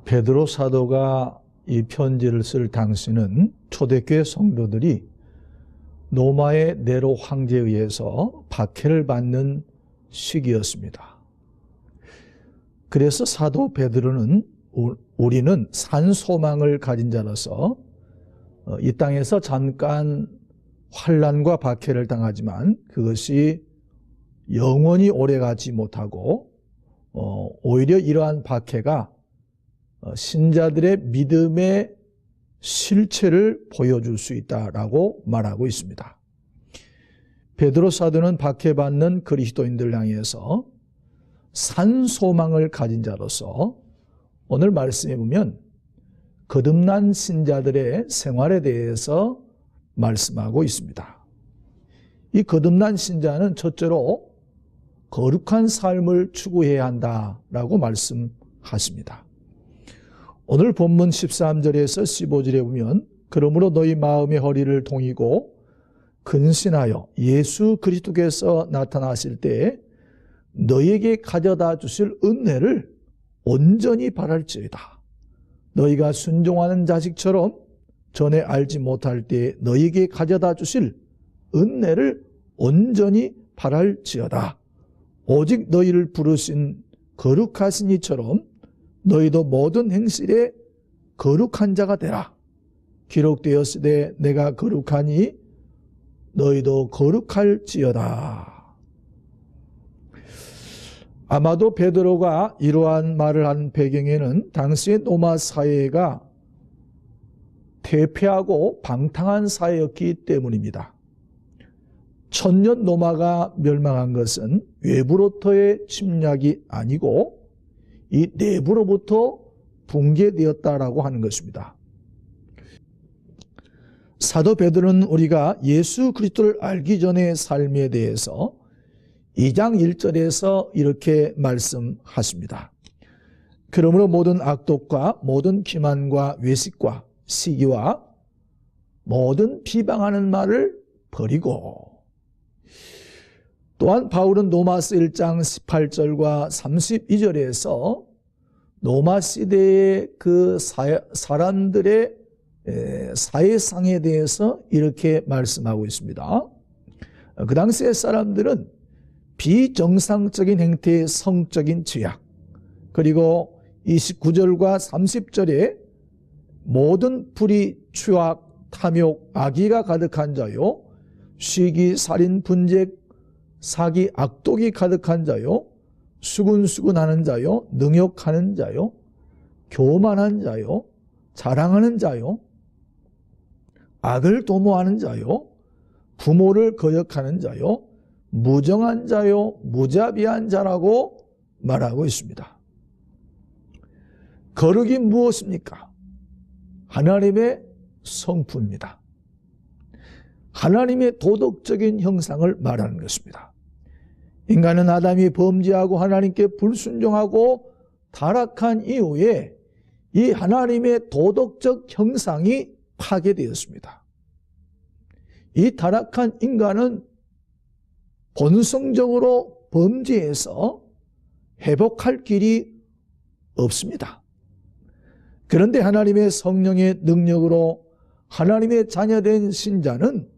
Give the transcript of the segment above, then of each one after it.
베드로 사도가 이 편지를 쓸 당시는 초대교회 성도들이 로마의 네로 황제에 의해서 박해를 받는 시기였습니다. 그래서 사도 베드로는 우리는 산 소망을 가진 자로서 이 땅에서 잠깐 환난과 박해를 당하지만 그것이 영원히 오래가지 못하고 오히려 이러한 박해가 신자들의 믿음의 실체를 보여줄 수 있다라고 말하고 있습니다. 베드로 사도는 박해받는 그리스도인들 향해서 산 소망을 가진 자로서 오늘 말씀해 보면 거듭난 신자들의 생활에 대해서 말씀하고 있습니다. 이 거듭난 신자는 첫째로 거룩한 삶을 추구해야 한다라고 말씀하십니다. 오늘 본문 13절에서 15절에 보면 그러므로 너희 마음의 허리를 동이고 근신하여 예수 그리스도께서 나타나실 때 너희에게 가져다 주실 은혜를 온전히 바랄지어다. 너희가 순종하는 자식처럼 전에 알지 못할 때 너희에게 가져다 주실 은혜를 온전히 바랄지어다. 오직 너희를 부르신 거룩하신 이처럼 너희도 모든 행실에 거룩한 자가 되라. 기록되었으되 내가 거룩하니 너희도 거룩할지어다. 아마도 베드로가 이러한 말을 한 배경에는 당시의 로마 사회가 퇴폐하고 방탕한 사회였기 때문입니다. 천년 로마가 멸망한 것은 외부로부터의 침략이 아니고 이 내부로부터 붕괴되었다라고 하는 것입니다. 사도 베드로는 우리가 예수 그리스도를 알기 전의 삶에 대해서 2장 1절에서 이렇게 말씀하십니다. 그러므로 모든 악독과 모든 기만과 외식과 시기와 모든 비방하는 말을 버리고, 또한 바울은 로마서 1장 18절과 32절에서 로마 시대의 그 사람들의 사회상에 대해서 이렇게 말씀하고 있습니다. 그 당시의 사람들은 비정상적인 행태의 성적인 죄악, 그리고 29절과 30절에 모든 불의, 추악, 탐욕, 악의가 가득한 자요, 시기, 살인, 분쟁, 사기, 악독이 가득한 자요, 수군수군하는 자요, 능욕하는 자요, 교만한 자요, 자랑하는 자요, 악을 도모하는 자요, 부모를 거역하는 자요, 무정한 자요, 무자비한 자라고 말하고 있습니다. 거룩이 무엇입니까? 하나님의 성품입니다. 하나님의 도덕적인 형상을 말하는 것입니다. 인간은 아담이 범죄하고 하나님께 불순종하고 타락한 이후에 이 하나님의 도덕적 형상이 파괴되었습니다. 이 타락한 인간은 본성적으로 범죄해서 회복할 길이 없습니다. 그런데 하나님의 성령의 능력으로 하나님의 자녀된 신자는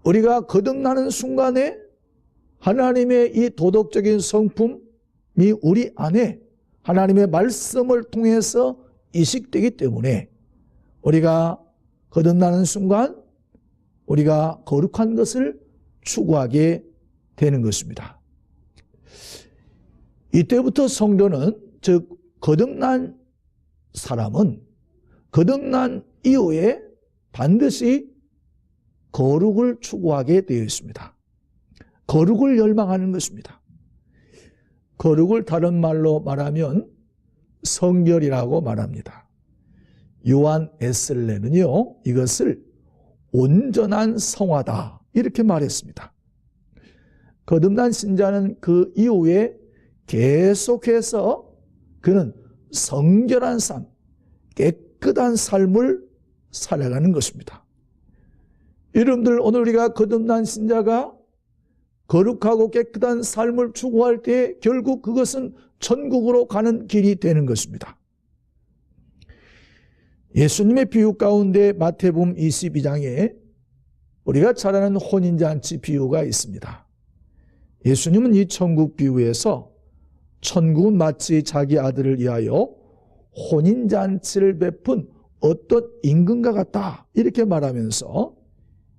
우리가 거듭나는 순간에 하나님의 이 도덕적인 성품이 우리 안에 하나님의 말씀을 통해서 이식되기 때문에 우리가 거듭나는 순간 우리가 거룩한 것을 추구하게 되는 것입니다. 이때부터 성도는, 즉 거듭난 사람은 거듭난 이후에 반드시 거룩을 추구하게 되어 있습니다. 거룩을 열망하는 것입니다. 거룩을 다른 말로 말하면 성결이라고 말합니다. 요한 에슬레는요, 이것을 온전한 성화다 이렇게 말했습니다. 거듭난 신자는 그 이후에 계속해서 그는 성결한 삶, 깨끗한 삶을 살아가는 것입니다. 여러분들, 오늘 우리가 거듭난 신자가 거룩하고 깨끗한 삶을 추구할 때 결국 그것은 천국으로 가는 길이 되는 것입니다. 예수님의 비유 가운데 마태복음 22장에 우리가 잘 아는 혼인잔치 비유가 있습니다. 예수님은 이 천국 비유에서 천국은 마치 자기 아들을 위하여 혼인잔치를 베푼 어떤 임금과 같다 이렇게 말하면서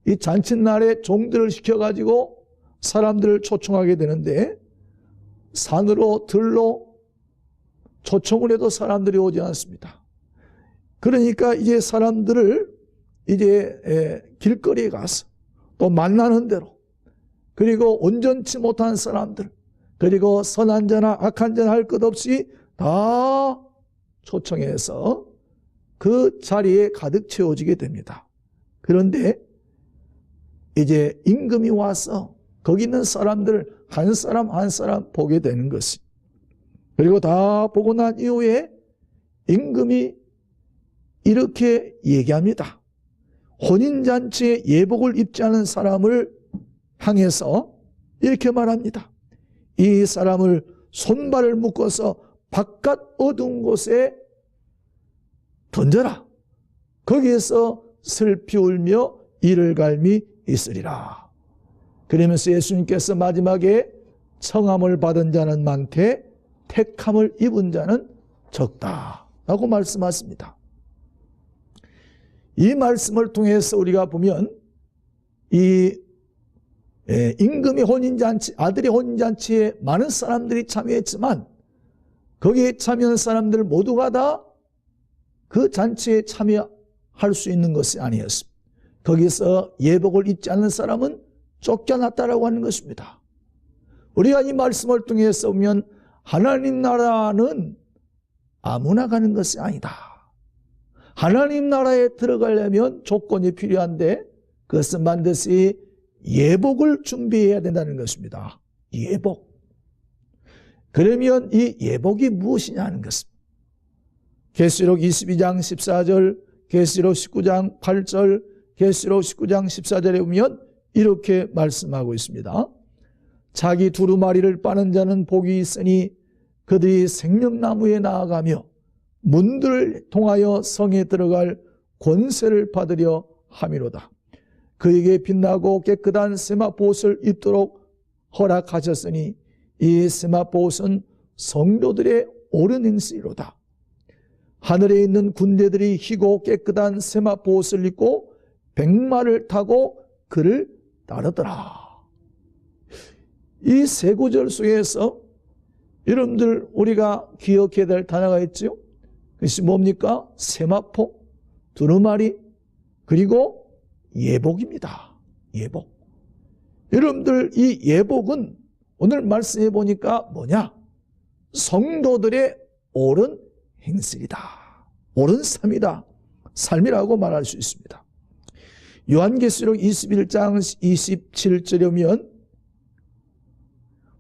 이 잔칫날에 종들을 시켜가지고 사람들을 초청하게 되는데 산으로 들로 초청을 해도 사람들이 오지 않습니다. 그러니까 이제 사람들을 이제 길거리에 가서 또 만나는 대로, 그리고 온전치 못한 사람들, 그리고 선한 자나 악한 자나 할 것 없이 다 초청해서 그 자리에 가득 채워지게 됩니다. 그런데 이제 임금이 와서 거기 있는 사람들 한 사람 한 사람 보게 되는 것이, 그리고 다 보고 난 이후에 임금이 이렇게 얘기합니다. 혼인잔치에 예복을 입지 않은 사람을 향해서 이렇게 말합니다. 이 사람을 손발을 묶어서 바깥 어두운 곳에 던져라. 거기에서 슬피 울며 이를 갈미 있으리라. 그러면서 예수님께서 마지막에 청함을 받은 자는 많되 택함을 입은 자는 적다 라고 말씀하십니다. 이 말씀을 통해서 우리가 보면 이 임금의 혼인잔치, 아들의 혼인잔치에 많은 사람들이 참여했지만 거기에 참여한 사람들 모두가 다 그 잔치에 참여할 수 있는 것이 아니었습니다. 거기서 예복을 입지 않는 사람은 쫓겨났다라고 하는 것입니다. 우리가 이 말씀을 통해서 보면 하나님 나라는 아무나 가는 것이 아니다. 하나님 나라에 들어가려면 조건이 필요한데 그것은 반드시 예복을 준비해야 된다는 것입니다. 예복. 그러면 이 예복이 무엇이냐 하는 것입니다. 계시록 22장 14절, 계시록 19장 8절, 계시록 19장 14절에 보면 이렇게 말씀하고 있습니다. 자기 두루마리를 빠는 자는 복이 있으니 그들이 생명나무에 나아가며 문들을 통하여 성에 들어갈 권세를 받으려 함이로다. 그에게 빛나고 깨끗한 세마포옷을 입도록 허락하셨으니 이 세마포옷은 성도들의 옳은 행실이로다. 하늘에 있는 군대들이 희고 깨끗한 세마포옷을 입고 백마를 타고 그를 따르더라. 이 세 구절 속에서 여러분들 우리가 기억해야 될 단어가 있죠. 그것이 뭡니까? 세마포, 두루마리, 그리고 예복입니다. 예복. 여러분들 이 예복은 오늘 말씀해 보니까 뭐냐? 성도들의 옳은 행실이다. 옳은 삶이다. 삶이라고 말할 수 있습니다. 요한계시록 21장 27절에 보면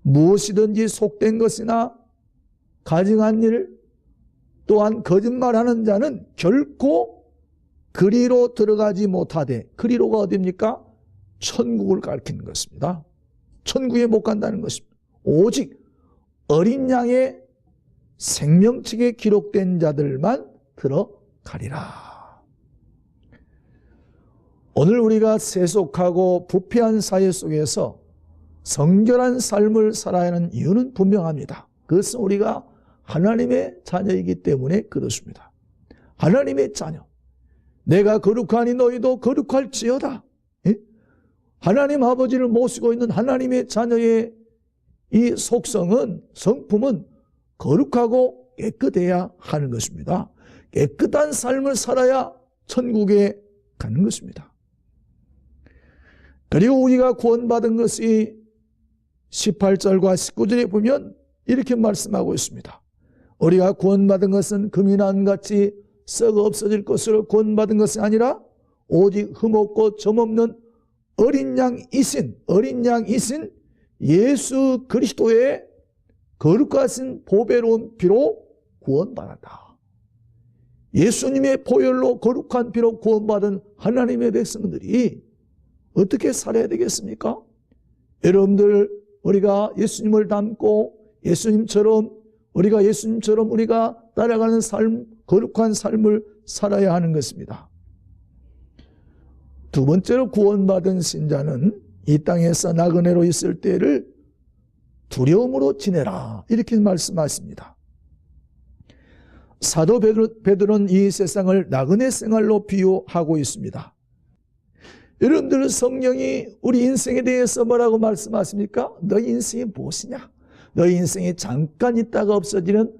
무엇이든지 속된 것이나 가증한 일 또한 거짓말하는 자는 결코 그리로 들어가지 못하되, 그리로가 어디입니까? 천국을 가리키는 것입니다. 천국에 못 간다는 것입니다. 오직 어린 양의 생명책에 기록된 자들만 들어가리라. 오늘 우리가 세속하고 부패한 사회 속에서 성결한 삶을 살아야 하는 이유는 분명합니다. 그것은 우리가 하나님의 자녀이기 때문에 그렇습니다. 하나님의 자녀. 내가 거룩하니 너희도 거룩할지어다. 예? 하나님 아버지를 모시고 있는 하나님의 자녀의 이 속성은, 성품은 거룩하고 깨끗해야 하는 것입니다. 깨끗한 삶을 살아야 천국에 가는 것입니다. 그리고 우리가 구원받은 것이 18절과 19절에 보면 이렇게 말씀하고 있습니다. 우리가 구원받은 것은 금이나 은같이 썩어 없어질 것으로 구원받은 것이 아니라 오직 흠없고 점없는 어린 양이신 예수 그리스도의 거룩하신 보배로운 피로 구원받았다. 예수님의 보혈로 거룩한 피로 구원받은 하나님의 백성들이 어떻게 살아야 되겠습니까? 여러분들, 우리가 예수님을 닮고 우리가 예수님처럼 우리가 따라가는 삶, 거룩한 삶을 살아야 하는 것입니다. 두 번째로, 구원받은 신자는 이 땅에서 나그네로 있을 때를 두려움으로 지내라, 이렇게 말씀하십니다. 사도 베드로는 이 세상을 나그네 생활로 비유하고 있습니다. 여러분들, 성령이 우리 인생에 대해서 뭐라고 말씀하십니까? 너희 인생이 무엇이냐? 너희 인생이 잠깐 있다가 없어지는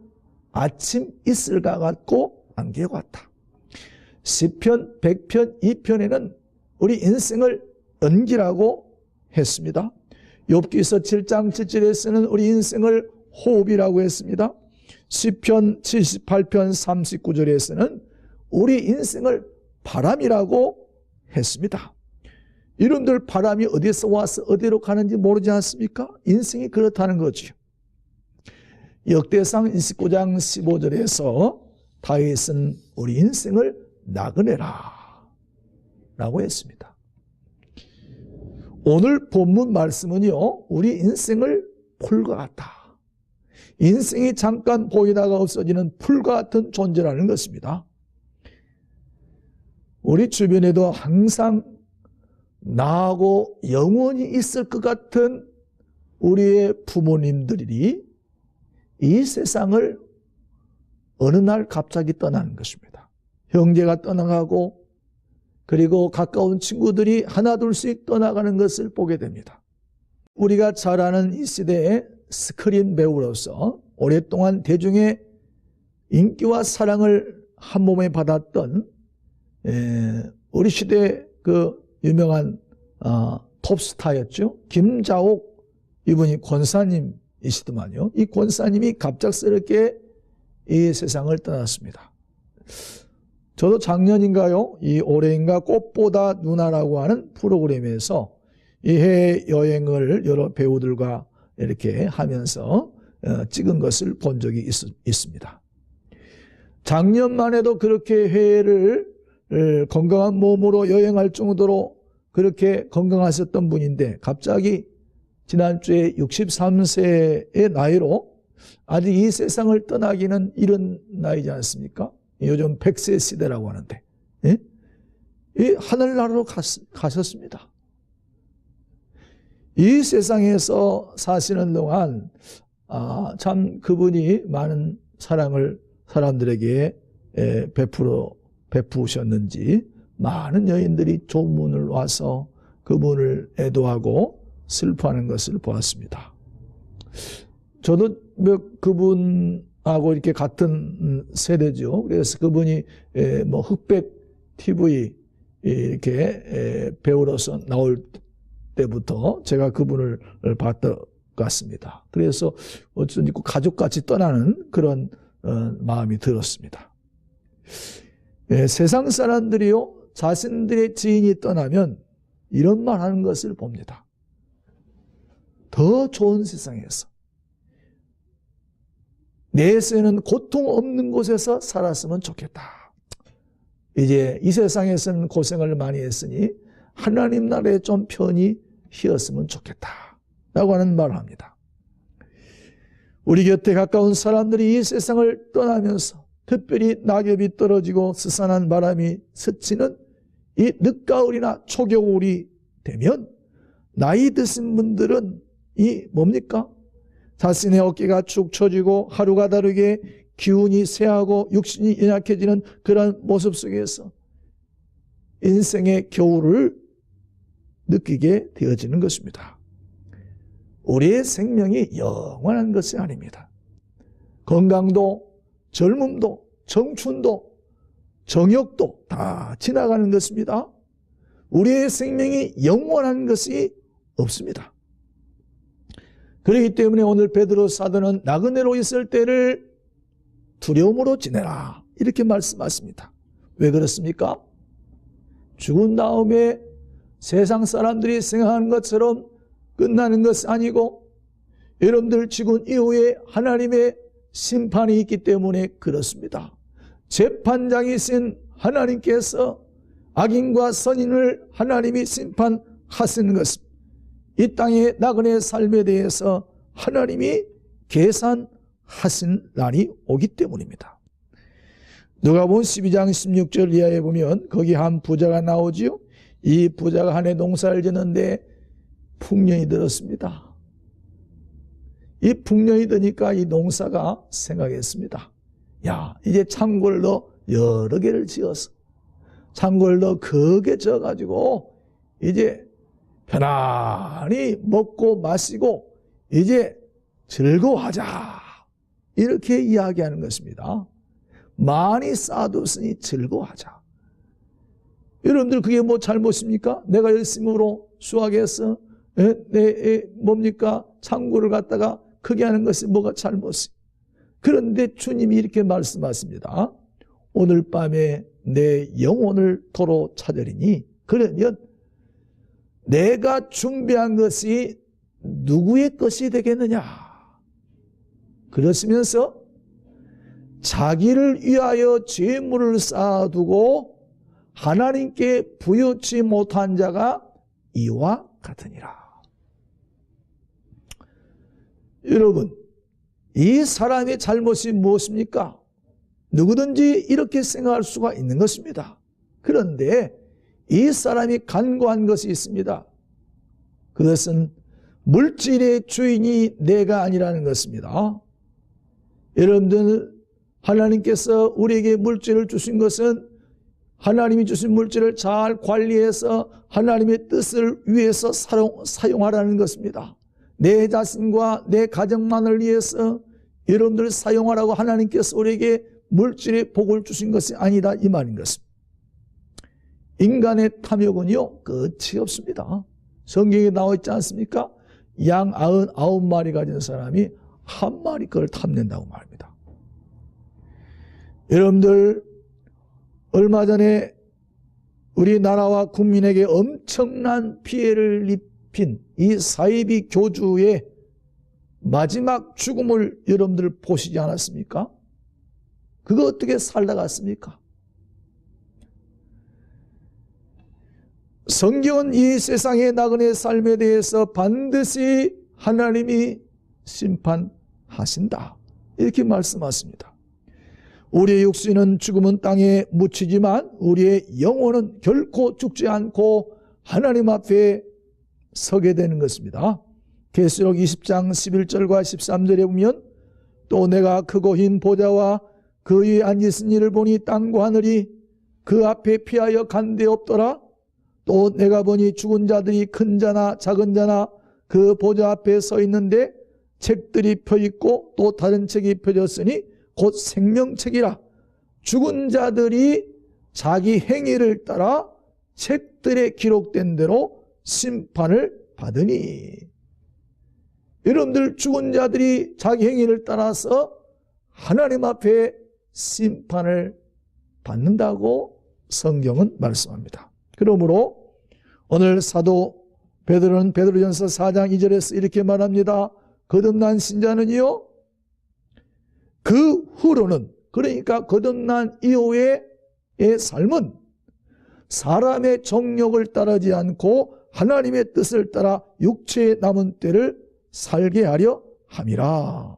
아침 이슬과 같고 안개와 같다. 시편 100편 2편에는 우리 인생을 연기라고 했습니다. 욥기서 7장 7절에서는 우리 인생을 호흡이라고 했습니다. 시편 78편 39절에서는 우리 인생을 바람이라고 했습니다. 여러분들, 바람이 어디서 와서 어디로 가는지 모르지 않습니까? 인생이 그렇다는 거죠. 역대상 29장 15절에서 다윗은 우리 인생을 나그네라 라고 했습니다. 오늘 본문 말씀은요, 우리 인생을 풀과 같다. 인생이 잠깐 보이다가 없어지는 풀과 같은 존재라는 것입니다. 우리 주변에도 항상 나하고 영원히 있을 것 같은 우리의 부모님들이 이 세상을 어느 날 갑자기 떠나는 것입니다. 형제가 떠나가고, 그리고 가까운 친구들이 하나둘씩 떠나가는 것을 보게 됩니다. 우리가 잘 아는 이 시대에 스크린 배우로서 오랫동안 대중의 인기와 사랑을 한 몸에 받았던 우리 시대의 그 유명한 톱스타였죠. 김자옥, 이분이 권사님이시더만요. 이 권사님이 갑작스럽게 이 세상을 떠났습니다. 저도 작년인가요? 이 올해인가 꽃보다 누나라고 하는 프로그램에서 이 해외 여행을 여러 배우들과 이렇게 하면서 찍은 것을 본 적이 있습니다. 작년만 해도 그렇게 해외를 건강한 몸으로 여행할 정도로 그렇게 건강하셨던 분인데, 갑자기 지난주에 63세의 나이로 아직 이 세상을 떠나기는 이른 나이지 않습니까? 요즘 100세 시대라고 하는데, 예? 이 하늘나라로 가셨습니다. 이 세상에서 사시는 동안 참 그분이 많은 사랑을 사람들에게 베푸셨는지 많은 여인들이 조문을 와서 그분을 애도하고 슬퍼하는 것을 보았습니다. 저도 그분하고 이렇게 같은 세대죠. 그래서 그분이 뭐 흑백 TV 이렇게 배우로서 나올 때부터 제가 그분을 봤던 것 같습니다. 그래서 어쩐지 가족같이 떠나는 그런 마음이 들었습니다. 세상 사람들이요, 자신들의 지인이 떠나면 이런 말 하는 것을 봅니다. 더 좋은 세상에서, 내세는 고통 없는 곳에서 살았으면 좋겠다. 이제 이 세상에서는 고생을 많이 했으니 하나님 나라에 좀 편히 쉬었으면 좋겠다 라고 하는 말을 합니다. 우리 곁에 가까운 사람들이 이 세상을 떠나면서 특별히 낙엽이 떨어지고 스산한 바람이 스치는 이 늦가을이나 초겨울이 되면 나이 드신 분들은 이 뭡니까? 자신의 어깨가 축 처지고 하루가 다르게 기운이 쇠하고 육신이 연약해지는 그런 모습 속에서 인생의 겨울을 느끼게 되어지는 것입니다. 우리의 생명이 영원한 것이 아닙니다. 건강도, 젊음도, 청춘도, 정욕도 다 지나가는 것입니다. 우리의 생명이 영원한 것이 없습니다. 그렇기 때문에 오늘 베드로 사도는 나그네로 있을 때를 두려움으로 지내라 이렇게 말씀하십니다. 왜 그렇습니까? 죽은 다음에 세상 사람들이 생각하는 것처럼 끝나는 것이 아니고 여러분들 죽은 이후에 하나님의 심판이 있기 때문에 그렇습니다. 재판장이신 하나님께서 악인과 선인을 하나님이 심판하시는 것입니다. 이 땅의 나그네 삶에 대해서 하나님이 계산하신 날이 오기 때문입니다. 누가복음 12장 16절 이하에 보면 거기 한 부자가 나오지요. 이 부자가 한 해 농사를 짓는데 풍년이 들었습니다. 이 풍년이 드니까 이 농사가 생각했습니다. 야, 이제 창고를 더 여러 개를 지어서 창고를 더 크게 지어가지고 이제 편안히 먹고 마시고 이제 즐거워하자, 이렇게 이야기하는 것입니다. 많이 쌓아뒀으니 즐거워하자. 여러분들 그게 뭐 잘못입니까? 내가 열심으로 수확해서 뭡니까? 창고를 갖다가 크게 하는 것이 뭐가 잘못이에요? 그런데 주님이 이렇게 말씀하십니다. 오늘 밤에 내 영혼을 도로 찾으리니, 그러면 내가 준비한 것이 누구의 것이 되겠느냐? 그러시면서 자기를 위하여 재물을 쌓아두고 하나님께 부여치 못한 자가 이와 같으니라. 여러분, 이 사람의 잘못이 무엇입니까? 누구든지 이렇게 생각할 수가 있는 것입니다. 그런데 이 사람이 간과한 것이 있습니다. 그것은 물질의 주인이 내가 아니라는 것입니다. 여러분들, 하나님께서 우리에게 물질을 주신 것은 하나님이 주신 물질을 잘 관리해서 하나님의 뜻을 위해서 사용하라는 것입니다. 내 자신과 내 가정만을 위해서 여러분들 사용하라고 하나님께서 우리에게 물질의 복을 주신 것이 아니다, 이 말인 것입니다. 인간의 탐욕은요 끝이 없습니다. 성경에 나와 있지 않습니까? 양 99마리 가진 사람이 한 마리 걸 탐낸다고 말합니다. 여러분들, 얼마 전에 우리나라와 국민에게 엄청난 피해를 입힌 이 사이비 교주의 마지막 죽음을 여러분들 보시지 않았습니까? 그거 어떻게 살다 갔습니까? 성경은 이 세상의 나그네 삶에 대해서 반드시 하나님이 심판하신다, 이렇게 말씀하십니다. 우리의 육신은 죽으면 땅에 묻히지만 우리의 영혼은 결코 죽지 않고 하나님 앞에 서게 되는 것입니다. 계시록 20장 11절과 13절에 보면 또 내가 크고 흰 보좌와 그 위에 앉으신 이를 보니 땅과 하늘이 그 앞에 피하여 간 데 없더라. 또 내가 보니 죽은 자들이 큰 자나 작은 자나 그 보좌 앞에 서 있는데 책들이 펴 있고 또 다른 책이 펴졌으니 곧 생명책이라. 죽은 자들이 자기 행위를 따라 책들에 기록된 대로 심판을 받으니. 여러분들, 죽은 자들이 자기 행위를 따라서 하나님 앞에 심판을 받는다고 성경은 말씀합니다. 그러므로 오늘 사도 베드로는 베드로전서 4장 2절에서 이렇게 말합니다. 거듭난 신자는요, 그 후로는, 그러니까 거듭난 이후의 삶은 사람의 정욕을 따르지 않고 하나님의 뜻을 따라 육체의 남은 때를 살게 하려 함이라.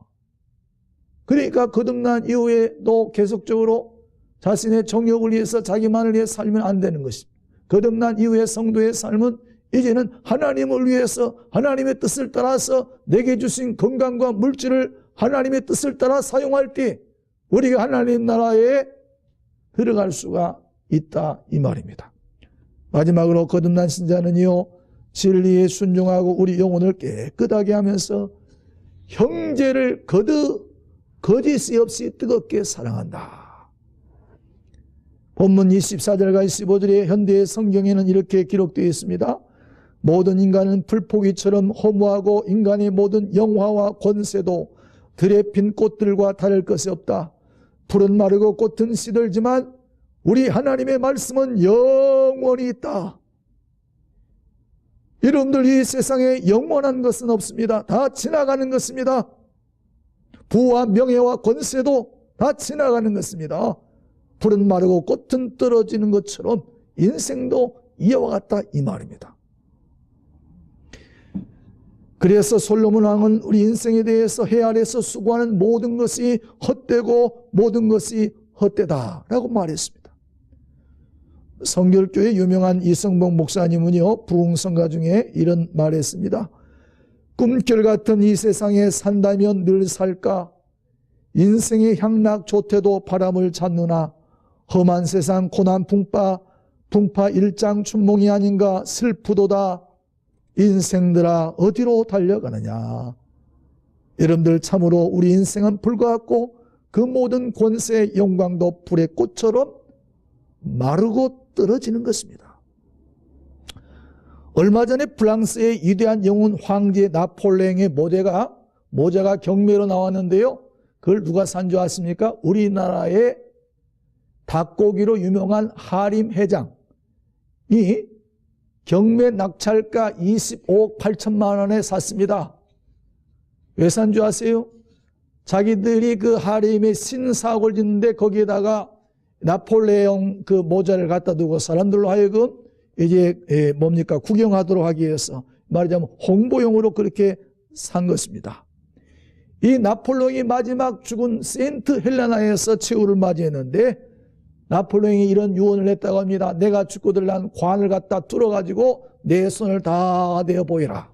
그러니까 거듭난 이후에도 계속적으로 자신의 정욕을 위해서 자기만을 위해 살면 안 되는 것입니다. 거듭난 이후의 성도의 삶은 이제는 하나님을 위해서 하나님의 뜻을 따라서 내게 주신 건강과 물질을 하나님의 뜻을 따라 사용할 때 우리가 하나님 나라에 들어갈 수가 있다, 이 말입니다. 마지막으로 거듭난 신자는요, 진리에 순종하고 우리 영혼을 깨끗하게 하면서 형제를 거짓이 없이 뜨겁게 사랑한다. 본문 24절과 25절의 현대의 성경에는 이렇게 기록되어 있습니다. 모든 인간은 풀포기처럼 허무하고 인간의 모든 영화와 권세도 들에 핀 꽃들과 다를 것이 없다. 풀은 마르고 꽃은 시들지만 우리 하나님의 말씀은 영원히 있다. 여러분들, 이 세상에 영원한 것은 없습니다. 다 지나가는 것입니다. 부와 명예와 권세도 다 지나가는 것입니다. 풀은 마르고 꽃은 떨어지는 것처럼 인생도 이와 같다, 이 말입니다. 그래서 솔로몬 왕은 우리 인생에 대해서 헤아려서 수고하는 모든 것이 헛되고 모든 것이 헛되다라고 말했습니다. 성결교회 유명한 이성복 목사님은요, 부흥성가 중에 이런 말했습니다. 꿈결 같은 이 세상에 산다면 늘 살까? 인생의 향락 좋대도 바람을 찾느나 험한 세상 고난 풍파 일장춘몽이 아닌가 슬프도다. 인생들아 어디로 달려가느냐. 여러분들, 참으로 우리 인생은 불과 같고 그 모든 권세의 영광도 불의 꽃처럼 마르고 떨어지는 것입니다. 얼마 전에 프랑스의 위대한 영웅 황제 나폴레옹의 모자가 경매로 나왔는데요, 그걸 누가 산 줄 아십니까? 우리나라의 닭고기로 유명한 하림 회장이 경매 낙찰가 25억 8천만 원에 샀습니다. 왜 산 줄 아세요? 자기들이 그 하림에 신사옥을 짓는데 거기에다가 나폴레옹 그 모자를 갖다 두고 사람들로 하여금 이제 구경하도록 하기 위해서, 말하자면 홍보용으로 그렇게 산 것입니다. 이 나폴레옹이 마지막 죽은 세인트 헬레나에서 최후를 맞이했는데 나폴레옹이 이런 유언을 했다고 합니다. 내가 죽고들 난 관을 갖다 뚫어가지고 내 손을 다 내어 보이라.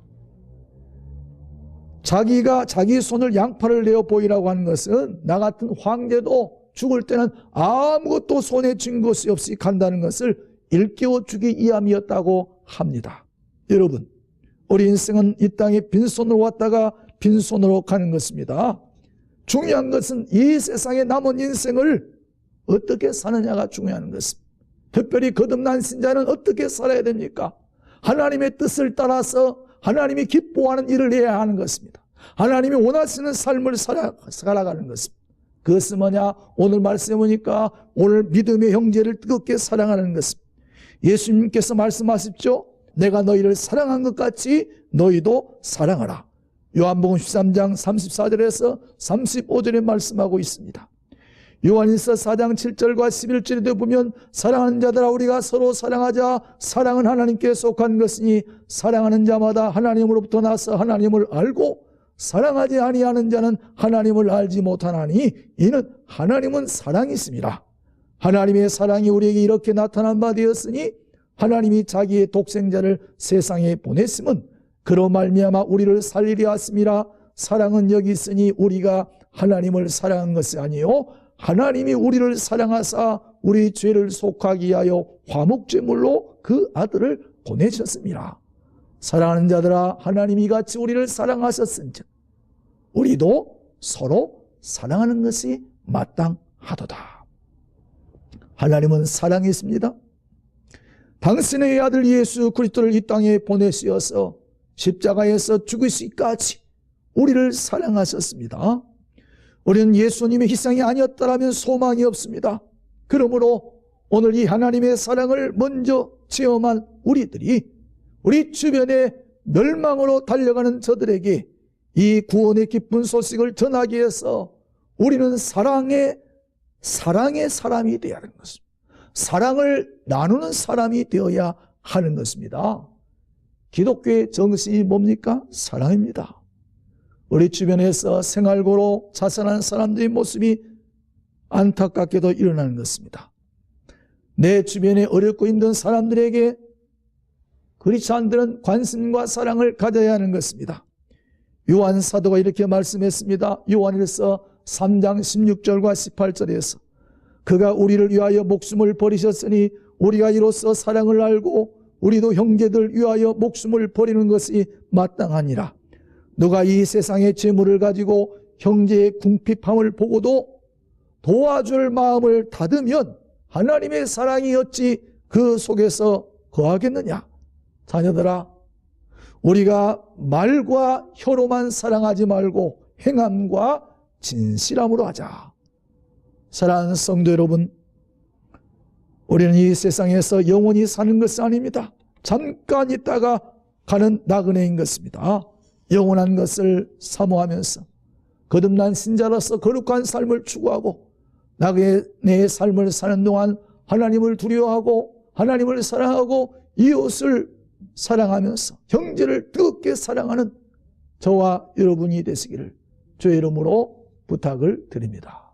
자기가 자기 손을 양팔을 내어 보이라고 하는 것은 나 같은 황제도 죽을 때는 아무것도 손에 쥔 것이 없이 간다는 것을 일깨워 주기 위함이었다고 합니다. 여러분, 우리 인생은 이 땅에 빈손으로 왔다가 빈손으로 가는 것입니다. 중요한 것은 이 세상에 남은 인생을 어떻게 사느냐가 중요한 것입니다. 특별히 거듭난 신자는 어떻게 살아야 됩니까? 하나님의 뜻을 따라서 하나님이 기뻐하는 일을 해야 하는 것입니다. 하나님이 원하시는 삶을 살아가는 것입니다. 그것은 뭐냐? 오늘 말씀해 보니까 오늘 믿음의 형제를 뜨겁게 사랑하는 것입니다. 예수님께서 말씀하십시오. 내가 너희를 사랑한 것 같이 너희도 사랑하라. 요한복음 13장 34절에서 35절에 말씀하고 있습니다. 요한일서 4장 7절과 11절에도 보면 사랑하는 자들아 우리가 서로 사랑하자. 사랑은 하나님께 속한 것이니 사랑하는 자마다 하나님으로부터 나서 하나님을 알고 사랑하지 아니하는 자는 하나님을 알지 못하나니 이는 하나님은 사랑이십니다. 하나님의 사랑이 우리에게 이렇게 나타난 바 되었으니 하나님이 자기의 독생자를 세상에 보냈음은 그로 말미암아 우리를 살리려 하심이라. 사랑은 여기 있으니 우리가 하나님을 사랑한 것이 아니요 하나님이 우리를 사랑하사 우리 죄를 속하기 위하여 화목제물로 그 아들을 보내셨습니다. 사랑하는 자들아 하나님이 같이 우리를 사랑하셨은즉 우리도 서로 사랑하는 것이 마땅하도다. 하나님은 사랑이십니다. 당신의 아들 예수 그리스도를 이 땅에 보내시어서 십자가에서 죽으시기까지 우리를 사랑하셨습니다. 우리는 예수님의 희생이 아니었다면 소망이 없습니다. 그러므로 오늘 이 하나님의 사랑을 먼저 체험한 우리들이 우리 주변에 멸망으로 달려가는 저들에게 이 구원의 기쁜 소식을 전하기 위해서 우리는 사랑의 사람이 되어야 하는 것입니다. 사랑을 나누는 사람이 되어야 하는 것입니다. 기독교의 정신이 뭡니까? 사랑입니다. 우리 주변에서 생활고로 자살하는 사람들의 모습이 안타깝게도 일어나는 것입니다. 내 주변에 어렵고 힘든 사람들에게 그리스도인들은 관심과 사랑을 가져야 하는 것입니다. 요한 사도가 이렇게 말씀했습니다. 요한일서 3장 16절과 18절에서 그가 우리를 위하여 목숨을 버리셨으니 우리가 이로써 사랑을 알고 우리도 형제들 위하여 목숨을 버리는 것이 마땅하니라. 누가 이 세상의 재물을 가지고 형제의 궁핍함을 보고도 도와줄 마음을 닫으면 하나님의 사랑이 어찌 그 속에서 거하겠느냐. 자녀들아, 우리가 말과 혀로만 사랑하지 말고 행함과 진실함으로 하자. 사랑하는 성도 여러분, 우리는 이 세상에서 영원히 사는 것은 아닙니다. 잠깐 있다가 가는 나그네인 것입니다. 영원한 것을 사모하면서 거듭난 신자로서 거룩한 삶을 추구하고 나그네의 삶을 사는 동안 하나님을 두려워하고 하나님을 사랑하고 이웃을 사랑하면서 형제를 뜨겁게 사랑하는 저와 여러분이 되시기를 주의 이름으로 부탁을 드립니다.